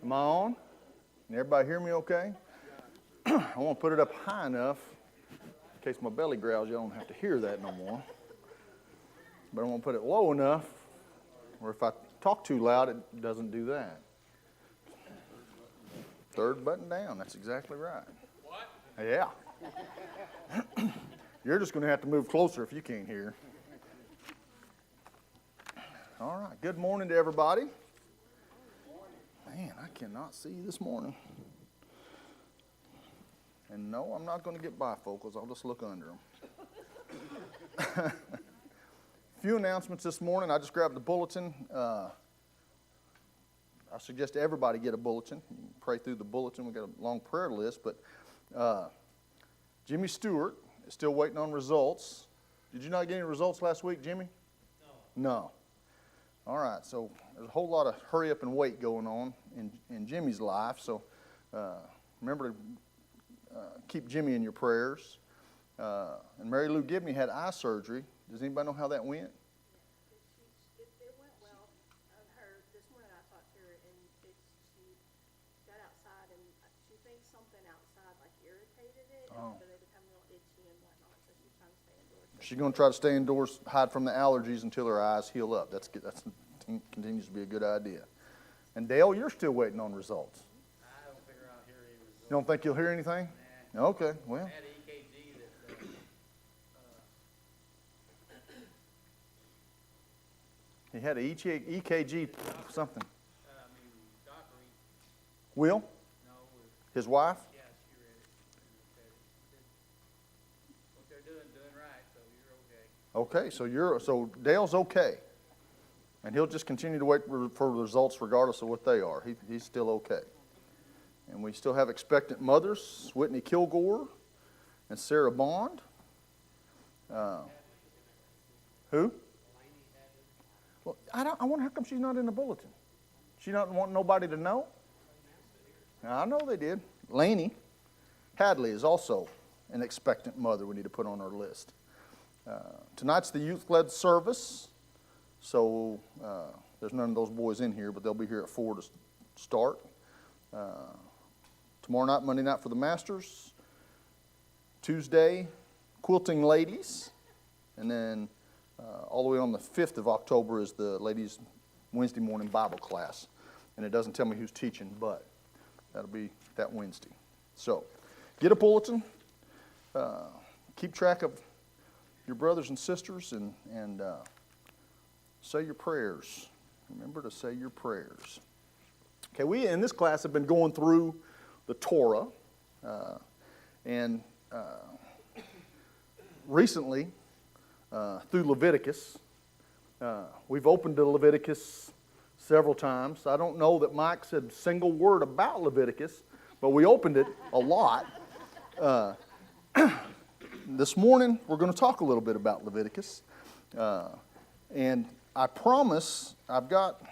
Am I on? Can everybody hear me okay? I want to put it up high enough in case my belly growls. You don't have to hear that no more. But I want to put it low enough where if I talk too loud, it doesn't do that. Third button down. That's exactly right. What? Yeah. You're just going to have to move closer if you can't hear. All right. Good morning to everybody. Man, I cannot see this morning. And no, I'm not going to get bifocals. I'll just look under them. Few announcements this morning. I just grabbed the bulletin. I suggest everybody get a bulletin. You can pray through the bulletin. We've got a long prayer list. But Jimmy Stewart is still waiting on results. Did you not get any results last week, Jimmy? No. All right, so there's a whole lot of hurry up and wait going on in Jimmy's life. So remember to keep Jimmy in your prayers. And Mary Lou Gibney had eye surgery. Does anybody know how that went? It went well. This morning I talked to her, and she got outside, and she thinks something outside like irritated it, and so they become real itchy and whatnot. So she's trying to stay indoors. She's going to try to stay indoors, hide from the allergies until her eyes heal up. That continues to be a good idea. And Dale, you're still waiting on results. I don't figure I'll hear any results. You don't think you'll hear anything? Nah. Okay, well. I had an EKG that He had an EKG something. doctor, Will? no, His wife? yeah, she read it. She said what they're doing right, so you're okay. Okay, so Dale's okay. And he'll just continue to wait for results regardless of what they are. He's still okay. And we still have expectant mothers, Whitney Kilgore and Sarah Bond. Who? Well, I wonder how come she's not in the bulletin. She not want nobody to know? Now, I know they did. Laney Hadley is also an expectant mother we need to put on our list. Tonight's the youth-led service. So there's none of those boys in here, but they'll be here at 4 to start. Tomorrow night, Monday night for the Masters. Tuesday, quilting ladies. And then all the way on the 5th of October is the ladies' Wednesday morning Bible class. And it doesn't tell me who's teaching, but that'll be that Wednesday. So get a bulletin. Keep track of your brothers and sisters and say your prayers. Remember to say your prayers. Okay, we in this class have been going through the Torah. And recently, through Leviticus, we've opened to Leviticus several times. I don't know that Mike said a single word about Leviticus, but we opened it a lot. This morning, we're going to talk a little bit about Leviticus. And I promise I've got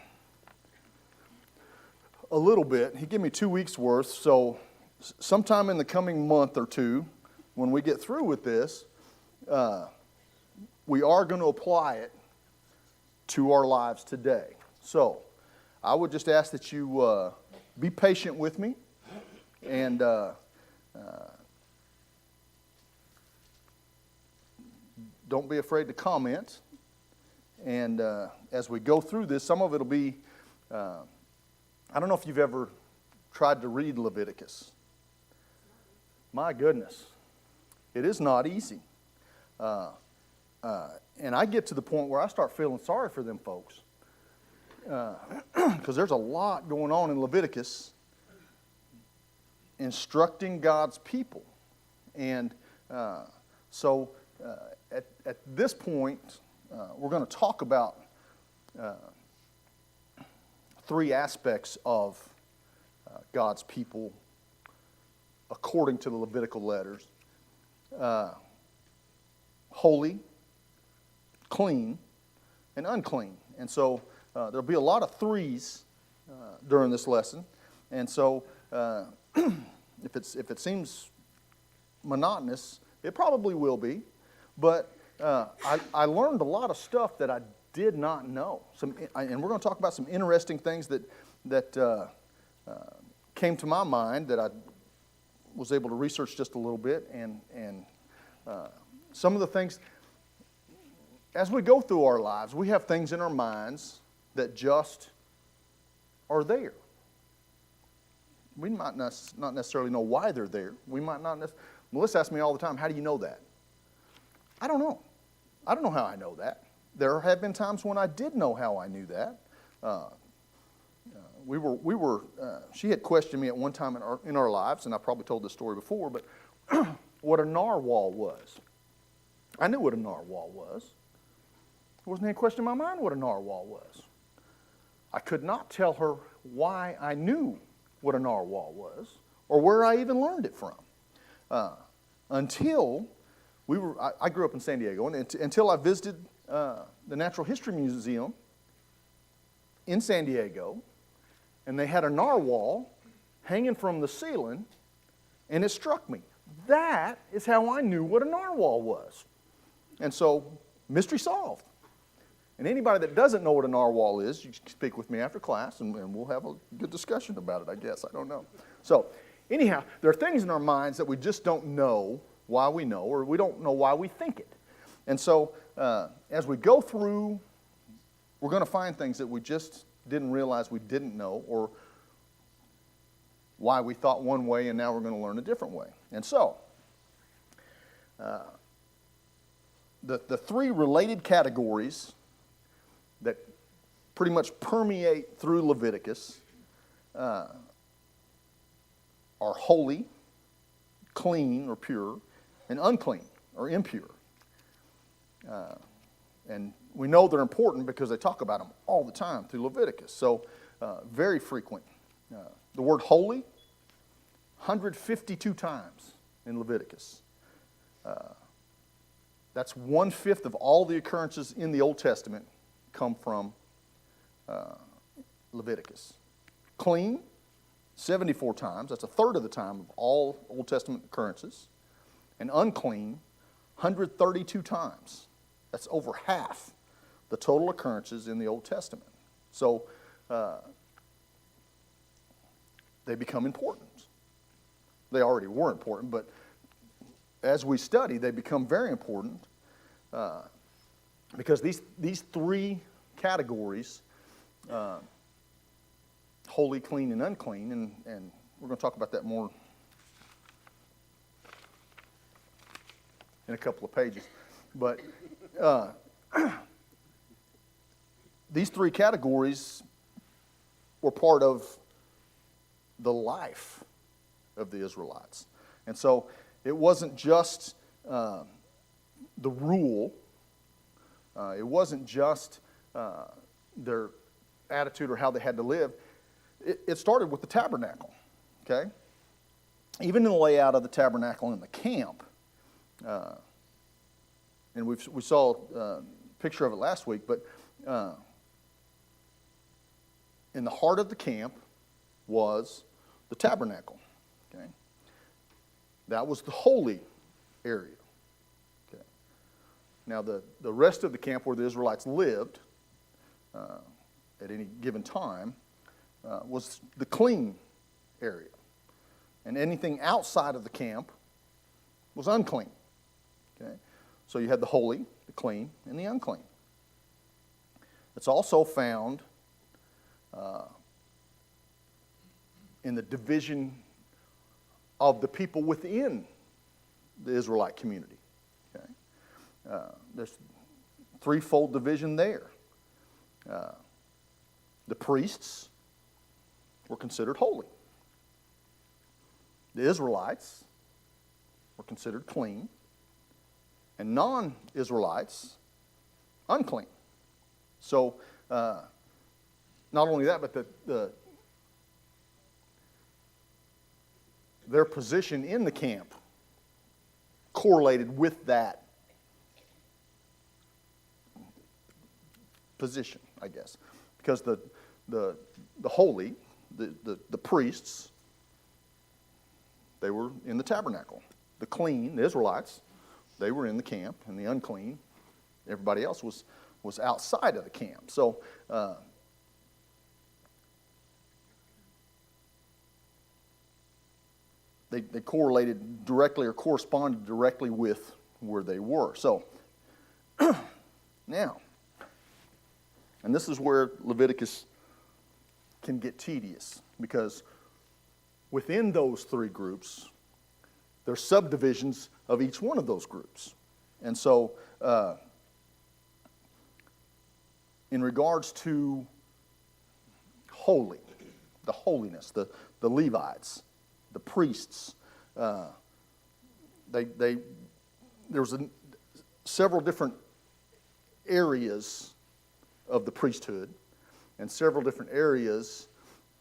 a little bit. He gave me 2 weeks worth, so sometime in the coming month or two, when we get through with this, we are going to apply it to our lives today. So I would just ask that you be patient with me and don't be afraid to comment. And as we go through this, some of it will be, I don't know if you've ever tried to read Leviticus. My goodness, it is not easy. And I get to the point where I start feeling sorry for them folks. Because there's a lot going on in Leviticus instructing God's people. And so at this point, we're going to talk about 3 aspects of God's people according to the Levitical letters. Holy, clean, and unclean. And so there'll be a lot of 3s during this lesson. And so if it seems monotonous, it probably will be. But I learned a lot of stuff that I did not know. And we're going to talk about some interesting things that came to my mind that I was able to research just a little bit, and some of the things, as we go through our lives, we have things in our minds that just are there. We might not necessarily know why they're there. We might not necessarily. Melissa asks me all the time, how do you know that? I don't know. I don't know how I know that. There have been times when I did know how I knew that. She had questioned me at one time in our lives, and I probably told this story before, but what a narwhal was. I knew what a narwhal was. There wasn't any question in my mind what a narwhal was. I could not tell her why I knew what a narwhal was or where I even learned it from until I grew up in San Diego, and until I visited the Natural History Museum in San Diego, and they had a narwhal hanging from the ceiling, and it struck me. That is how I knew what a narwhal was. And so, mystery solved. And anybody that doesn't know what a narwhal is, you can speak with me after class, and we'll have a good discussion about it, I guess. I don't know. So, anyhow, there are things in our minds that we just don't know why we know, or we don't know why we think it. And so, as we go through, we're going to find things that we just didn't realize we didn't know, or why we thought one way and now we're going to learn a different way. And so, the three related categories that pretty much permeate through Leviticus are holy, clean or pure, and unclean or impure. And we know they're important because they talk about them all the time through Leviticus. So, very frequent. The word holy, 152 times in Leviticus. That's 1/5 of all the occurrences in the Old Testament come from Leviticus. Clean, 74 times. That's 1/3 of the time of all Old Testament occurrences. And unclean, 132 times. That's over half the total occurrences in the Old Testament. So they become important. They already were important, but as we study, they become very important because these three categories, holy, clean, and unclean, and we're going to talk about that more in a couple of pages. But these three categories were part of the life of the Israelites. And so it wasn't just the rule. It wasn't just their attitude or how they had to live. It started with the tabernacle, okay? Even in the layout of the tabernacle in the camp, and we saw a picture of it last week, but in the heart of the camp was the tabernacle, okay? That was the holy area, okay? Now, the rest of the camp where the Israelites lived at any given time was the clean area. And anything outside of the camp was unclean, okay? So you had the holy, the clean, and the unclean. It's also found in the division of the people within the Israelite community. Okay? There's threefold division there. The priests were considered holy. The Israelites were considered clean. And non-Israelites, unclean. So, not only that, but their position in the camp correlated with that position, I guess. Because the holy, the priests, they were in the tabernacle. The clean, the Israelites, they were in the camp, and the unclean, everybody else was outside of the camp. So they correlated directly or corresponded directly with where they were. So, now, and this is where Leviticus can get tedious, because within those three groups, there's subdivisions of each one of those groups. And so, in regards to holy, the holiness, the Levites, the priests, there was several different areas of the priesthood and several different areas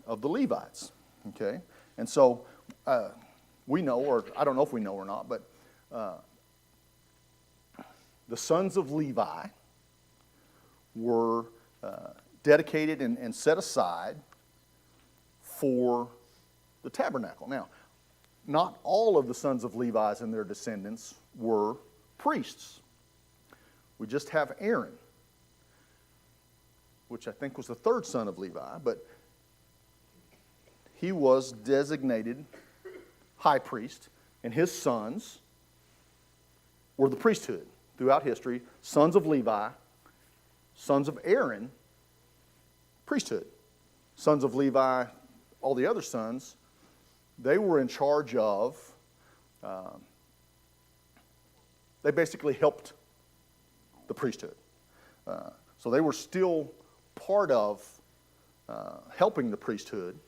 of the Levites. Okay, and so we know, or I don't know if we know or not, but the sons of Levi were dedicated and set aside for the tabernacle. Now, not all of the sons of Levi and their descendants were priests. We just have Aaron, which I think was the third son of Levi, but he was designated high priest, and his sons were the priesthood throughout history. Sons of Levi, sons of Aaron, priesthood. Sons of Levi, all the other sons, they were in charge of, they basically helped the priesthood. So they were still part of helping the priesthood,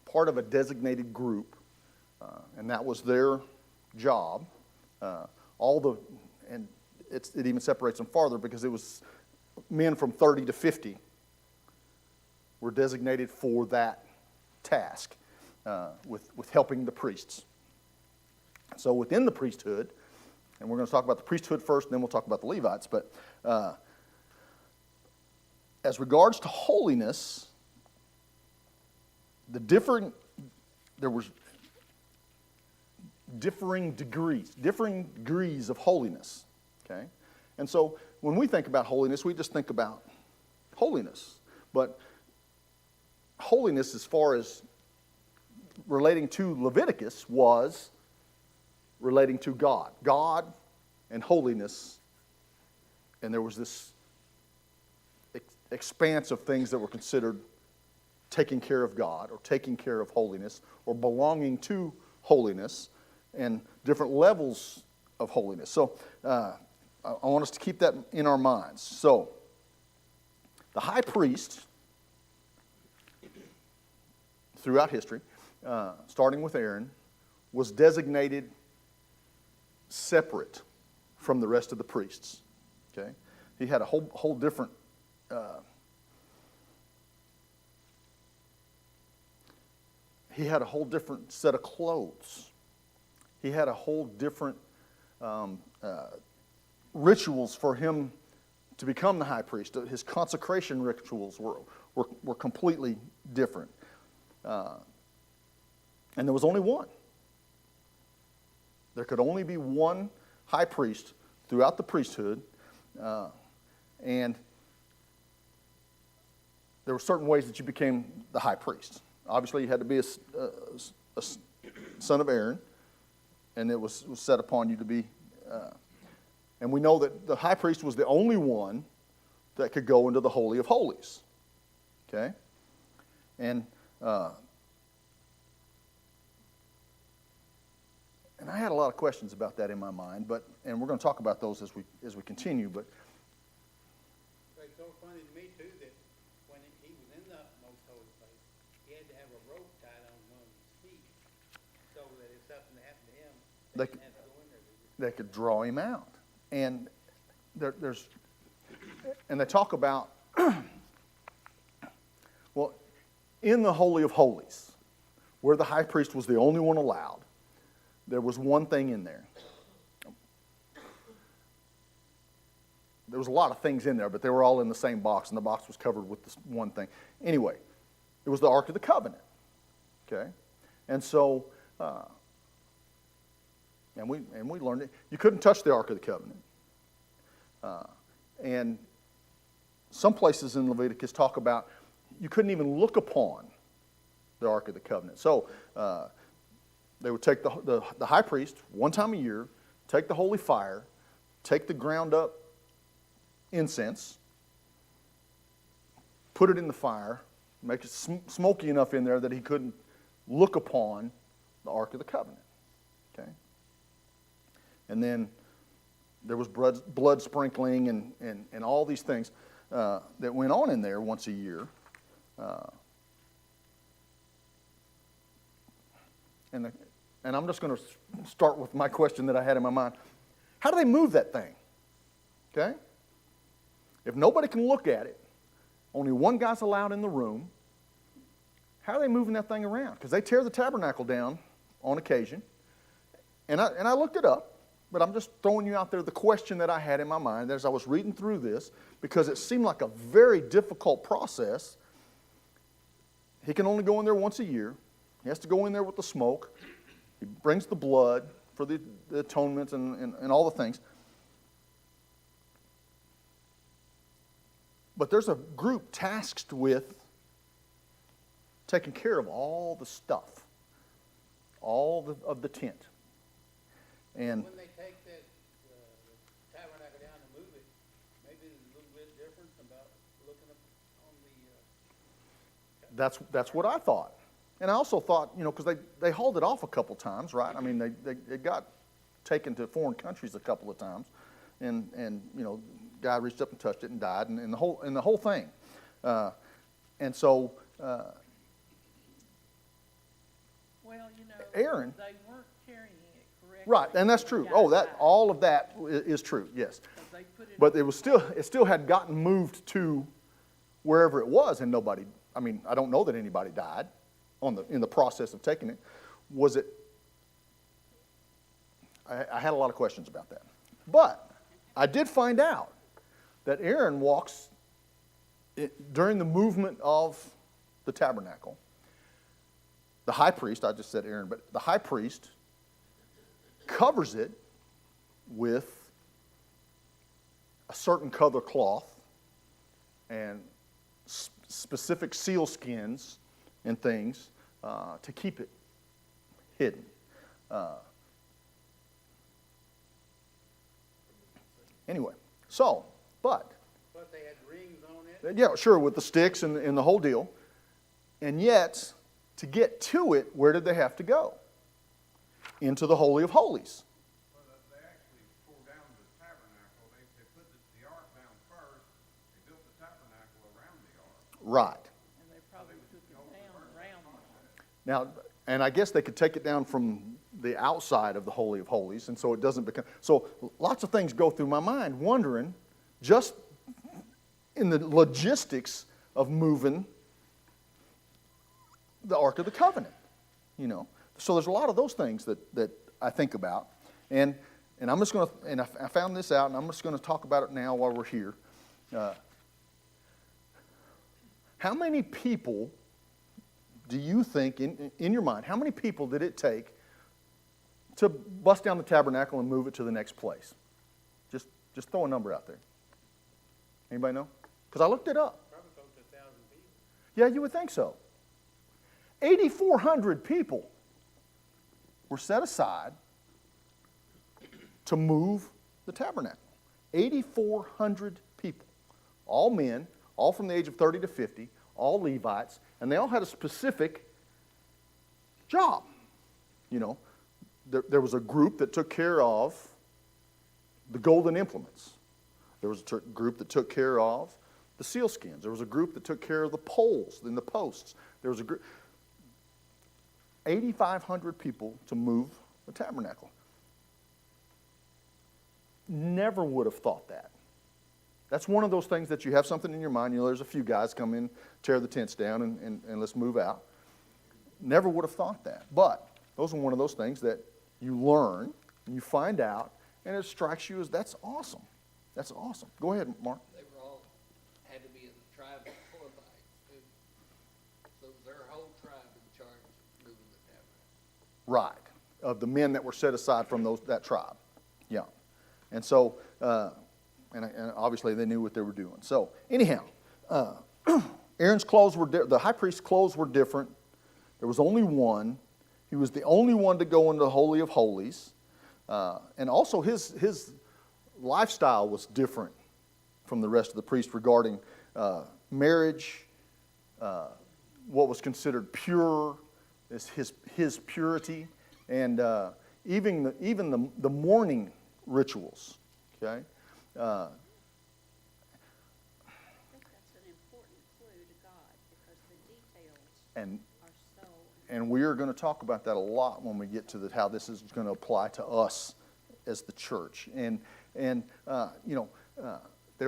part of a designated group, and that was their job. And it even separates them farther, because it was men from 30 to 50 were designated for that task with helping the priests. So within the priesthood, and we're going to talk about the priesthood first, and then we'll talk about the Levites, but as regards to holiness, there was differing degrees of holiness. Okay? And so when we think about holiness, we just think about holiness. But holiness, as far as relating to Leviticus, was relating to God. God and holiness. And there was this expanse of things that were considered taking care of God, or taking care of holiness, or belonging to holiness, and different levels of holiness. So I want us to keep that in our minds. So the high priest, throughout history, starting with Aaron, was designated separate from the rest of the priests. Okay, he had a whole different set of clothes. He had a whole different rituals for him to become the high priest. His consecration rituals were completely different. And there was only one. There could only be one high priest throughout the priesthood. And there were certain ways that you became the high priest. Obviously, you had to be a son of Aaron, and it was set upon you to be. And we know that the high priest was the only one that could go into the Holy of Holies. Okay? And I had a lot of questions about that in my mind, and we're going to talk about those as we continue. But It's so funny to me too that when he was in the most holy place, he had to have a rope tied on one of his feet, so that if something happened to him, they didn't have to go in there. they could draw him out. And and they talk about, well, in the Holy of Holies, where the high priest was the only one allowed, there was one thing in there. There was a lot of things in there, but they were all in the same box, and the box was covered with this one thing. Anyway, it was the Ark of the Covenant. Okay? And so, and we learned it. You couldn't touch the Ark of the Covenant. And some places in Leviticus talk about you couldn't even look upon the Ark of the Covenant. So, they would take the high priest one time a year, take the holy fire, take the ground up incense, put it in the fire, make it smoky enough in there that he couldn't look upon the Ark of the Covenant. Okay? And then there was blood sprinkling and all these things that went on in there once a year. And I'm just going to start with my question that I had in my mind. How do they move that thing? Okay? If nobody can look at it, only one guy's allowed in the room, how are they moving that thing around? Because they tear the tabernacle down on occasion. And I looked it up, but I'm just throwing you out there the question that I had in my mind as I was reading through this, because it seemed like a very difficult process. He can only go in there once a year. He has to go in there with the smoke. He brings the blood for the atonement and all the things. But there's a group tasked with taking care of all the stuff, of the tent. And when they take that the tabernacle down and move it, maybe it's a little bit different about looking up on the. that's what I thought. And I also thought, because they hauled it off a couple times, right? I mean, they got taken to foreign countries a couple of times, and guy reached up and touched it and died, and the whole thing. And so, Aaron. They weren't carrying it correctly. Right, and that's true. All of that is true. Yes, but it still had gotten moved to wherever it was, and nobody. I mean, I don't know that anybody died in the process of taking it. Was it? I had a lot of questions about that, but I did find out that Aaron walks during the movement of the tabernacle. The high priest, I just said Aaron, but the high priest covers it with a certain color cloth and specific seal skins and things to keep it hidden. Anyway, but they had rings on it. Yeah, sure, with the sticks and the whole deal. And yet, to get to it, where did they have to go? Into the Holy of Holies. Well, they actually tore down the tabernacle. They put the ark down first. They built the tabernacle around the ark. Right. And they probably took it down around. Now, and I guess they could take it down from the outside of the Holy of Holies, and so it doesn't become... So lots of things go through my mind, wondering, just in the logistics of moving the Ark of the Covenant, So there's a lot of those things that I think about, and I'm just going to, and I found this out, and I'm just going to talk about it now while we're here. How many people do you think, in your mind, how many people did it take to bust down the tabernacle and move it to the next place? Just throw a number out there. Anybody know? Because I looked it up. Probably close to 1,000 people. Yeah, you would think so. 8,400 people were set aside to move the tabernacle. 8,400 people. All men, all from the age of 30 to 50, all Levites, and they all had a specific job. There was a group that took care of the golden implements. There was a group that took care of the sealskins. There was a group that took care of the poles and the posts. There was a group... 8,500 people to move the tabernacle. Never would have thought that. That's one of those things that you have something in your mind. There's a few guys come in, tear the tents down, and let's move out. Never would have thought that. But those are one of those things that you learn, and you find out, and it strikes you as, that's awesome. That's awesome. Go ahead, Mark. They were all, had to be in the tribe of Levites. So their whole tribe in charge of moving the tabernacle. Right. Of the men that were set aside from that tribe. Yeah. And so, and obviously they knew what they were doing. So, anyhow, Aaron's clothes were, the high priest's clothes were different. There was only one. He was the only one to go into the Holy of Holies. And also his lifestyle was different from the rest of the priests regarding marriage, what was considered pure, is his purity, and even the mourning rituals. Okay, I think that's an important clue to God because the details and are so. and we are going to talk about that a lot when we get to how this is going to apply to us as the church. And there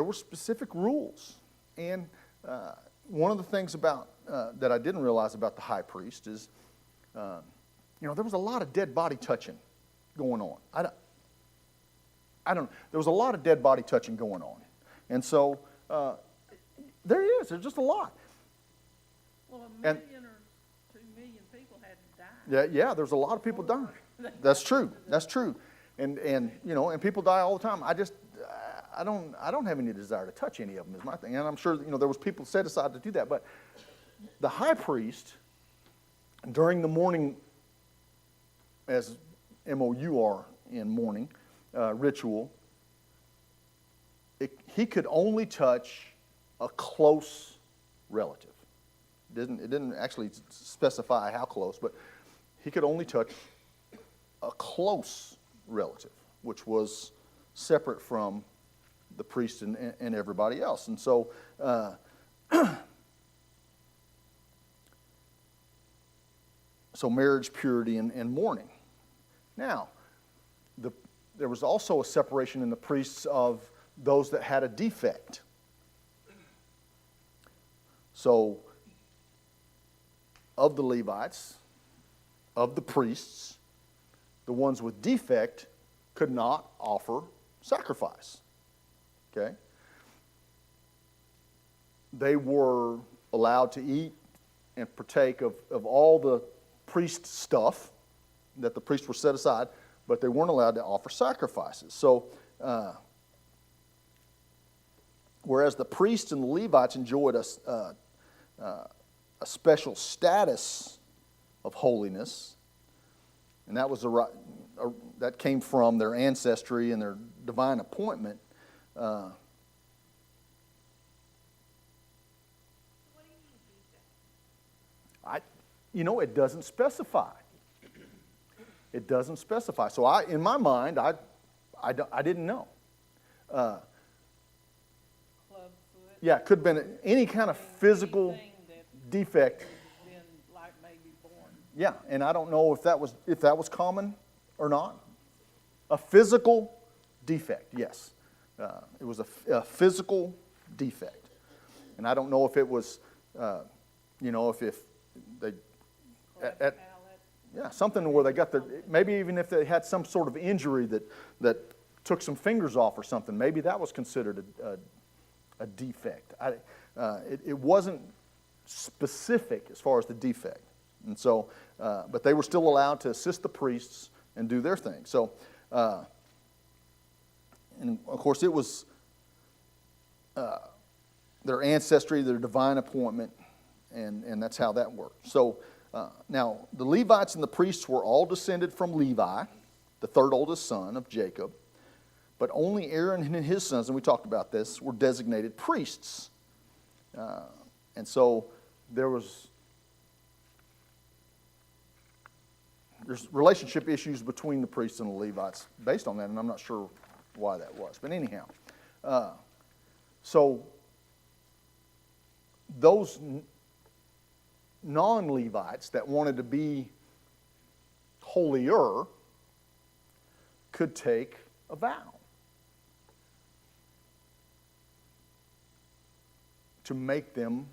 were specific rules. And one of the things about that I didn't realize about the high priest is, there was a lot of dead body touching going on. I don't. There was a lot of dead body touching going on, and so there's just a lot. Well, a And- million or 2 million people had to die. Yeah. There's a lot of people dying. That's true. That's true. And people die all the time. I don't have any desire to touch any of them is my thing. And I'm sure there was people set aside to do that. But the high priest during the morning, as MOUR in mourning ritual, he could only touch a close relative. It didn't actually specify how close, but he could only touch a close relative, which was separate from the priest and everybody else. And so marriage, purity, and mourning. Now, there was also a separation in the priests of those that had a defect. So, of the Levites, of the priests, the ones with defect could not offer sacrifice. Okay? They were allowed to eat and partake of all the priest stuff that the priests were set aside, but they weren't allowed to offer sacrifices. So, whereas the priests and the Levites enjoyed a special status of holiness, and that was that came from their ancestry and their divine appointment. What do you mean defect? It doesn't specify. It doesn't specify. So in my mind, I didn't know. Club foot. Yeah, it could have been any kind of physical Anything that defect. been like maybe born. Yeah, and I don't know if that was common or not. A physical defect, yes. It was a physical defect. And I don't know if it was, if they, Palate. something where they got maybe even if they had some sort of injury that took some fingers off or something, maybe that was considered a defect. It wasn't specific as far as the defect. And so, but they were still allowed to assist the priests and do their thing. So, and of course, it was their ancestry, their divine appointment, and that's how that worked. So, now, the Levites and the priests were all descended from Levi, the third oldest son of Jacob, but only Aaron and his sons, and we talked about this, were designated priests. And so there's relationship issues between the priests and the Levites based on that, and I'm not sure why that was. But anyhow, so those non-Levites that wanted to be holier could take a vow to make them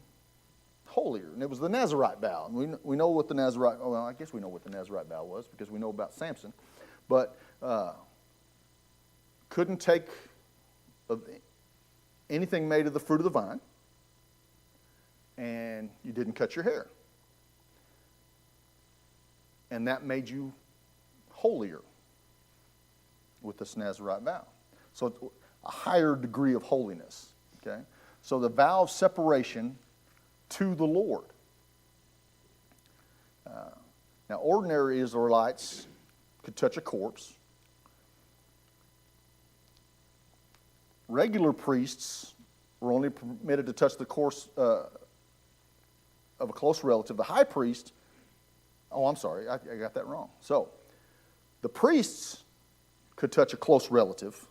holier. And it was the Nazirite vow. And we know what the Nazirite, well, I guess we know what the Nazirite vow was because we know about Samson. But couldn't take anything made of the fruit of the vine, and you didn't cut your hair. And that made you holier with this Nazirite vow. So a higher degree of holiness. Okay? So the vow of separation to the Lord. Now, ordinary Israelites could touch a corpse. Regular priests were only permitted to touch the corpse of a close relative. The high priest, oh, I'm sorry, I got that wrong. So, the priests could touch a close relative.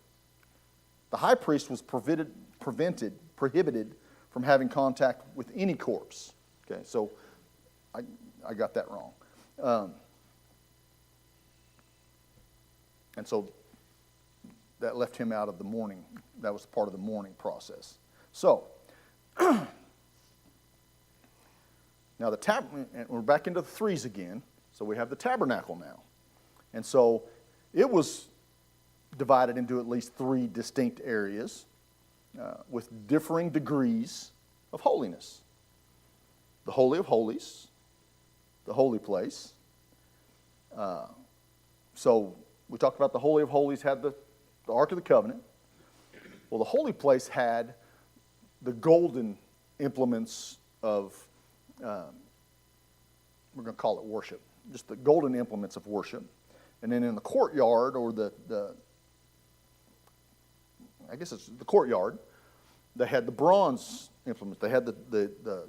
The high priest was prohibited from having contact with any corpse. Okay, so I got that wrong. And so that left him out of the mourning. That was part of the mourning process. So, now and we're back into the threes again. So we have the tabernacle now. And so it was divided into at least three distinct areas with differing degrees of holiness. The Holy of Holies, the holy place. So we talked about the Holy of Holies had the Ark of the Covenant. Well, the holy place had the golden implements of, we're going to call it worship, just the golden implements of worship. And then in the courtyard, or I guess it's the courtyard, they had the bronze implements. They had the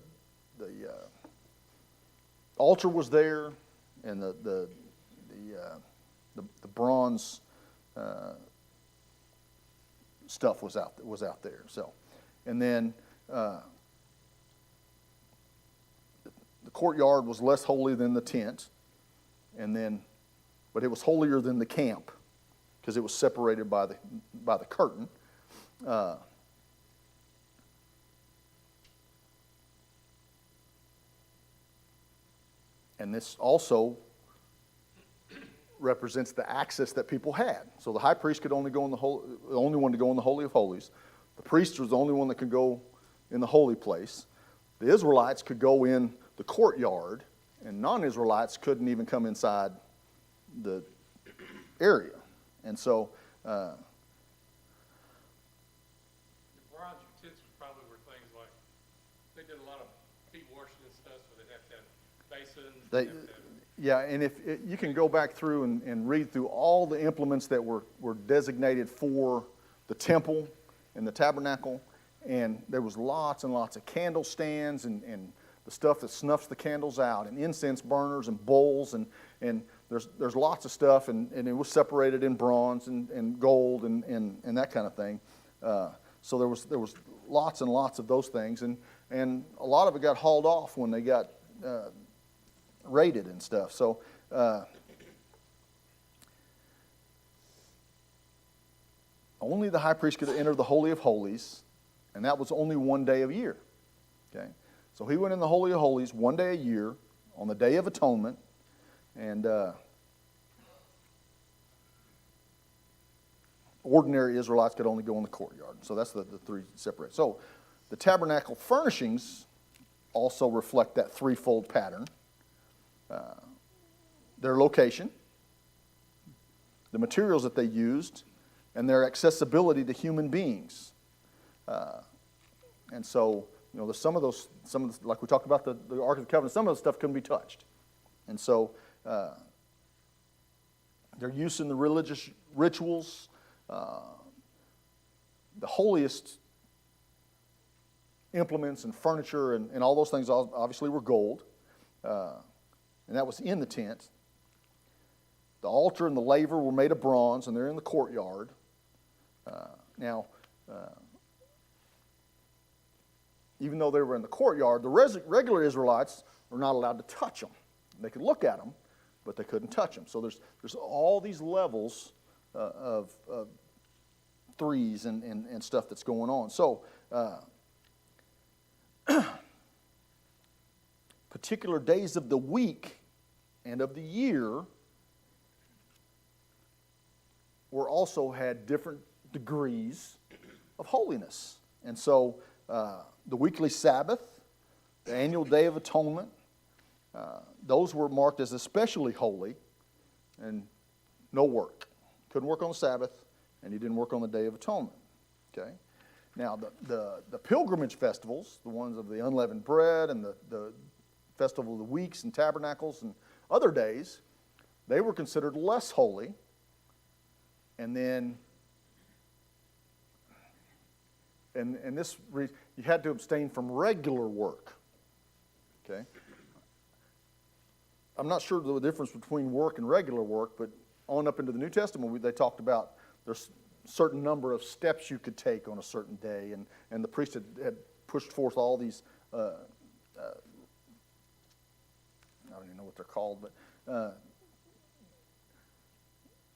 altar was there, and the bronze stuff was out there. So, and then the courtyard was less holy than the tent, but it was holier than the camp because it was separated by the curtain. And this also represents the access that people had. So the high priest could only go in the only one to go in the Holy of Holies. The priest was the only one that could go in the holy place. The Israelites could go in the courtyard, and non-Israelites couldn't even come inside the area. And so The bronze utensils probably were things like, they did a lot of feet washing and stuff, so they'd have to have basins. They'd have to have- yeah, and if you can go back through and read through all the implements that were designated for the temple and the tabernacle, and there was lots and lots of candle stands and the stuff that snuffs the candles out, and incense burners and bowls, and there's lots of stuff, and it was separated in bronze and gold and that kind of thing. So there was lots and lots of those things, and a lot of it got hauled off when they got raided and stuff. So only the high priest could enter the Holy of Holies, and that was only one day of year. Okay, so he went in the Holy of Holies one day a year on the Day of Atonement, and ordinary Israelites could only go in the courtyard. So that's the three separate. So the tabernacle furnishings also reflect that threefold pattern. Their location, the materials that they used, and their accessibility to human beings. And so, some of the, like we talked about the Ark of the Covenant, some of the stuff couldn't be touched. And so, their use in the religious rituals, the holiest implements and furniture and all those things obviously were gold. And that was in the tent. The altar and the laver were made of bronze, and they're in the courtyard. Even though they were in the courtyard, the regular Israelites were not allowed to touch them. They could look at them, but they couldn't touch them. So there's all these levels of threes and stuff that's going on. So particular days of the week and of the year also had different degrees of holiness. And so the weekly Sabbath, the annual Day of Atonement, those were marked as especially holy, and no work. Couldn't work on the Sabbath, and he didn't work on the Day of Atonement. Okay? Now, the pilgrimage festivals, the ones of the unleavened bread and the Festival of the Weeks and Tabernacles and Other days, they were considered less holy, and then and this you had to abstain from regular work. Okay. I'm not sure the difference between work and regular work, but on up into the New Testament, they talked about there's a certain number of steps you could take on a certain day, and the priest had pushed forth all these, I don't even know what they're called, but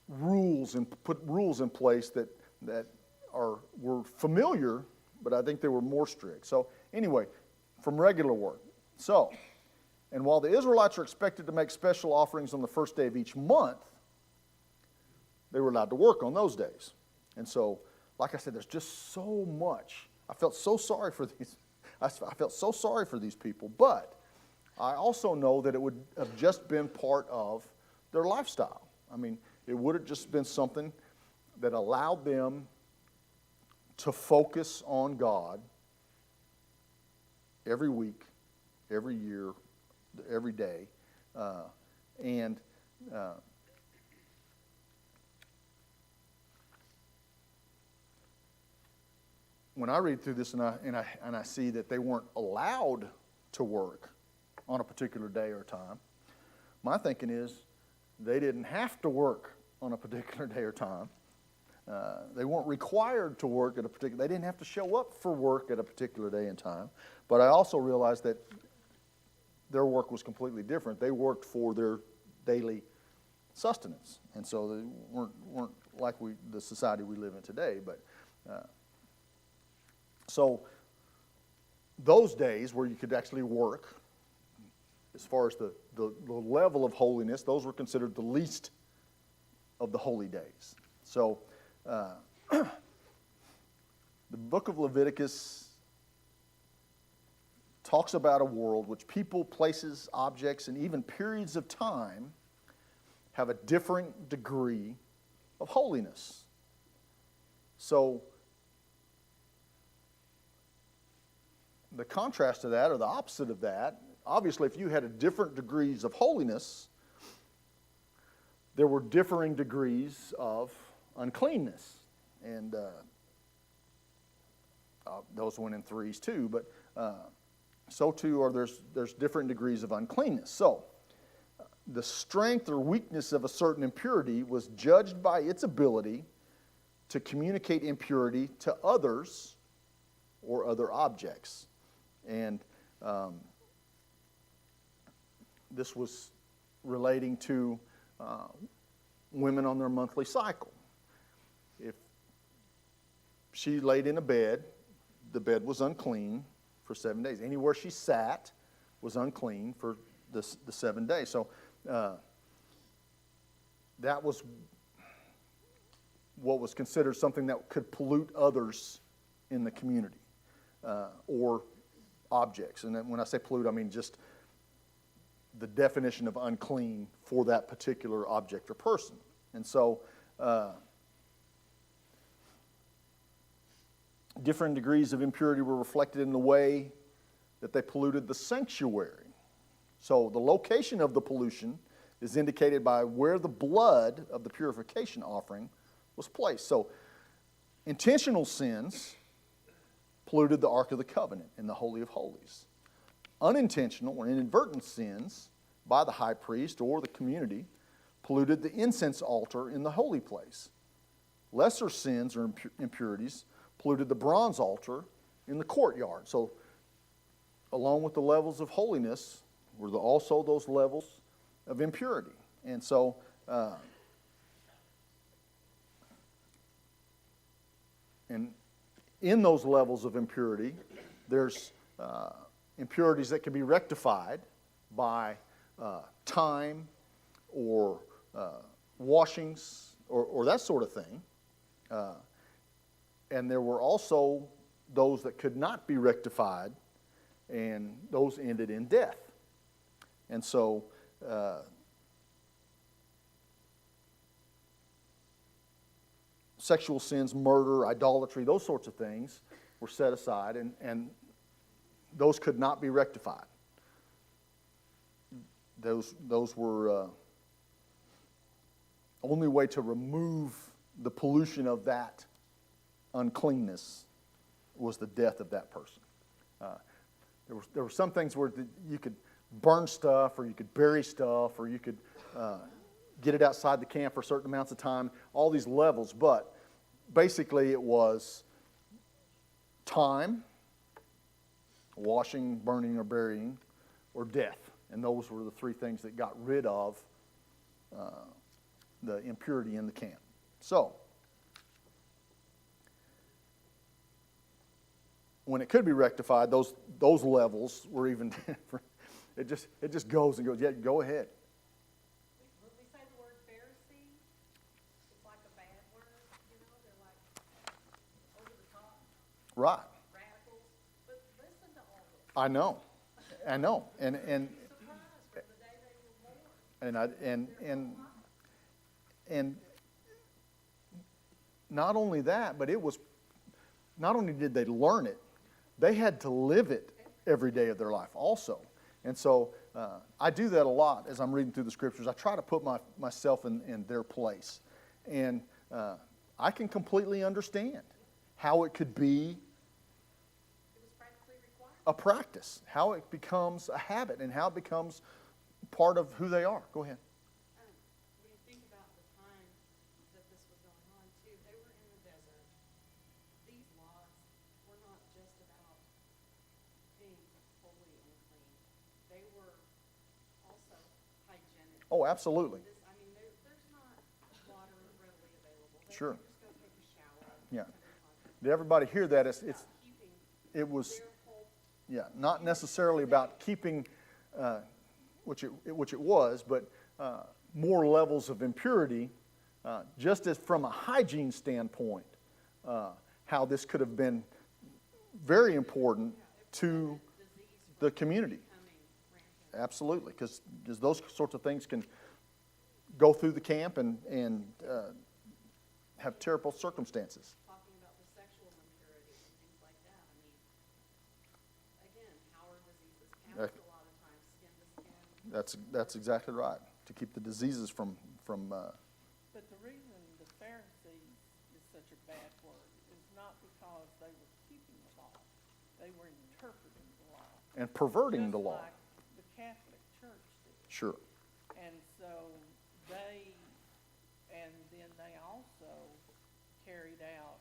rules, and put rules in place that were familiar, but I think they were more strict. So anyway, from regular work. So, and while the Israelites are expected to make special offerings on the first day of each month, they were allowed to work on those days. And so, like I said, there's just so much. I felt so sorry for these. I felt so sorry for these people, but I also know that it would have just been part of their lifestyle. I mean, it would have just been something that allowed them to focus on God every week, every year, every day, when I read through this and I see that they weren't allowed to work on a particular day or time, my thinking is they didn't have to work on a particular day or time. They weren't required to work at a particular. They didn't have to show up for work at a particular day and time. But I also realized that their work was completely different. They worked for their daily sustenance, and so they weren't like the society we live in today. But so those days where you could actually work, as far as the level of holiness, those were considered the least of the holy days. So the book of Leviticus talks about a world which people, places, objects, and even periods of time have a different degree of holiness. So the contrast to that, or the opposite of that, obviously if you had a different degrees of holiness, there were differing degrees of uncleanness. And those went in threes too, but so too are there's different degrees of uncleanness. So the strength or weakness of a certain impurity was judged by its ability to communicate impurity to others or other objects. And this was relating to women on their monthly cycle. If she laid in a bed, the bed was unclean for 7 days. Anywhere she sat was unclean for the 7 days. So that was what was considered something that could pollute others in the community or objects. And when I say pollute, I mean just the definition of unclean for that particular object or person. And so different degrees of impurity were reflected in the way that they polluted the sanctuary. So the location of the pollution is indicated by where the blood of the purification offering was placed. So intentional sins polluted the Ark of the Covenant in the Holy of Holies. Unintentional or inadvertent sins by the high priest or the community polluted the incense altar in the holy place. Lesser sins or impurities polluted the bronze altar in the courtyard. So along with the levels of holiness were also those levels of impurity. And so and in those levels of impurity, there's impurities that can be rectified by time or washings or that sort of thing. And there were also those that could not be rectified, and those ended in death. And so sexual sins, murder, idolatry, those sorts of things were set aside, and those could not be rectified. Those were only way to remove the pollution of that uncleanness was the death of that person. There were some things where you could burn stuff, or you could bury stuff, or you could get it outside the camp for certain amounts of time, all these levels. But basically it was time, washing, burning, or burying, or death. And those were the three things that got rid of the impurity in the camp. So, when it could be rectified, those levels were even different. It just goes and goes. Yeah, go ahead. When we say the word Pharisee, it's like a bad word, they're like over the top, Right. radicals, but listen to all this. I know. And Surprised from the day they were born. and not only that, but it was not only did they learn it, they had to live it every day of their life also. And so I do that a lot as I'm reading through the scriptures. I try to put myself in their place. And I can completely understand how it could be It was practically required. a practice, how it becomes a habit, and how it becomes part of who they are. Go ahead. When you think about the time that this was going on too, they were in the desert. These laws were not just about being holy and clean. They were also hygienic. Oh, absolutely. There's not water readily available. They Sure. can just go take a shower. Yeah. and everything. Did everybody hear that? About keeping It was, their whole not necessarily about keeping, which it was, but more levels of impurity, just as from a hygiene standpoint, how this could have been very important to the community. coming rampant. Absolutely, because those sorts of things can go through the camp and have terrible circumstances. Talking about the sexual impurity and things like that. Again, how are diseases passed a lot of times, skin to skin. That's exactly right. To keep the diseases from But the reason the Pharisees is such a bad word is not because they were keeping the law. They were interpreting the law. and perverting the Just law. like the Catholic Church did. Sure. And so they also carried out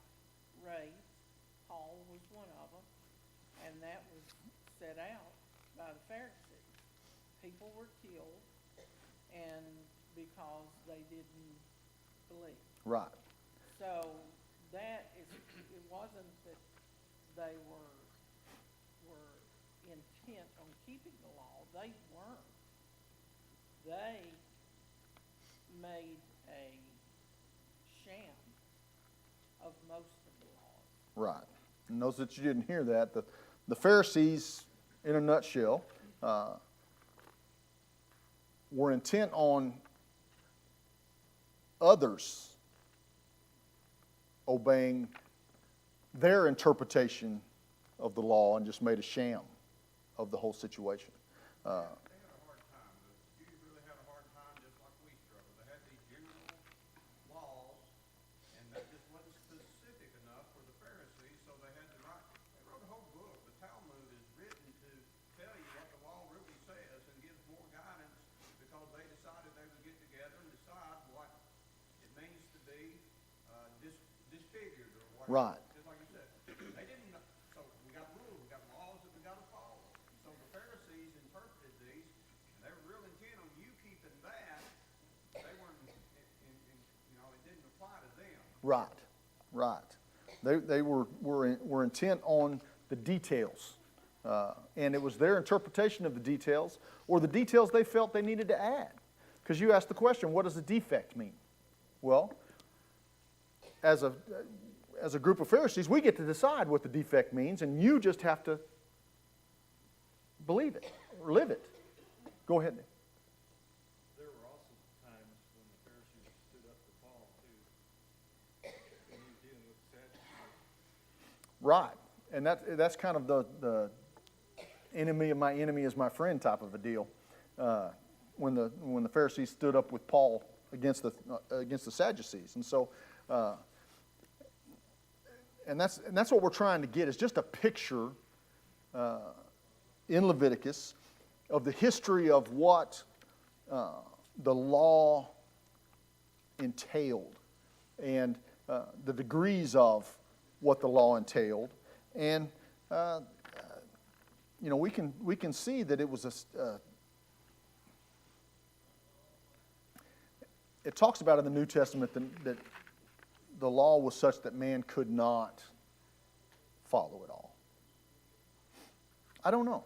rape. Paul was one of them, and that was set out by the Pharisees. People were killed, and because they didn't believe. Right. So it wasn't that they were intent on keeping the law. They weren't. They made a sham of most of the laws. Right. And those that you didn't hear that, the Pharisees, in a nutshell, were intent on others obeying their interpretation of the law and just made a sham of the whole situation. They had a hard time. The Jews really had a hard time, just like we struggle. They had these general laws, and that just wasn't specific enough for the Pharisees, so they had to write. They wrote a whole book. The Talmud is written to tell you what the law really says and gives more guidance, because they decided they would get together and decide what it means to be disfigured or whatever. Right. Just like you said, they didn't. So we got rules, we got laws that we got to follow. So the Pharisees interpreted these, and they were real intent on you keeping that. They weren't, it didn't apply to them. Right. Right. They were intent on the details. And it was their interpretation of the details, or the details they felt they needed to add. Because you asked the question, what does a defect mean? Well, as a group of Pharisees, we get to decide what the defect means, and you just have to believe it or live it. Go ahead. There were also times when the Pharisees stood up for Paul too, when he was dealing with the Sadducees. Right. And that's kind of the enemy of my enemy is my friend type of a deal. when the Pharisees stood up with Paul against the Sadducees. And so, and that's what we're trying to get, is just a picture in Leviticus of the history of what the law entailed, and the degrees of what the law entailed. And we can see that it was it talks about in the New Testament that the law was such that man could not follow it all. I don't know.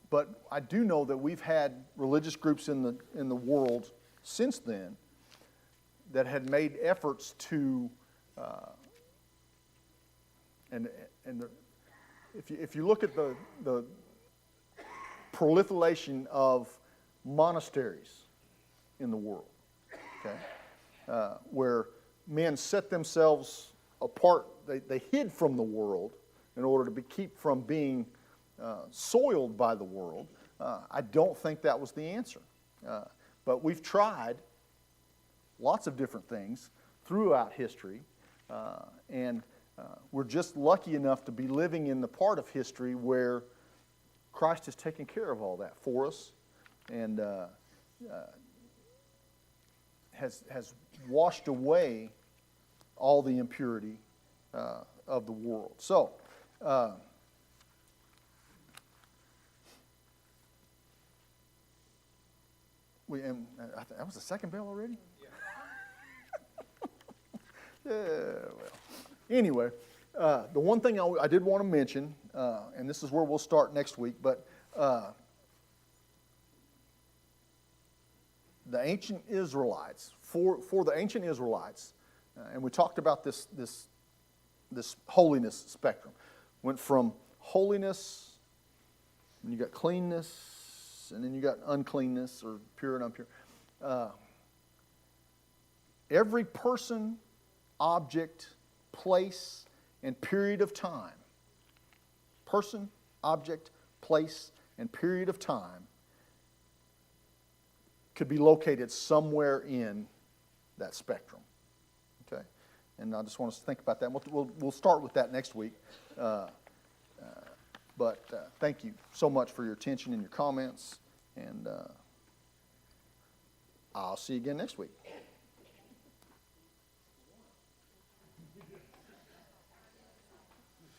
But I do know that we've had religious groups in the world since then that had made efforts to, if you look at the proliferation of monasteries in the world, okay, where men set themselves apart, they hid from the world in order to keep from being soiled by the world. I don't think that was the answer. But we've tried lots of different things throughout history, and we're just lucky enough to be living in the part of history where Christ has taken care of all that for us, and has washed away all the impurity of the world. So, that was the second bell already? Yeah. Well. Anyway, the one thing I did want to mention, and this is where we'll start next week, but the ancient Israelites, for the ancient Israelites, and we talked about this holiness spectrum, went from holiness, and you got cleanness, and then you got uncleanness, or pure and impure. Every person, object, place, and period of time, person, object, place, and period of time, could be located somewhere in that spectrum. Okay, and I just want us to think about that. We'll start with that next week. But thank you so much for your attention and your comments, and I'll see you again next week.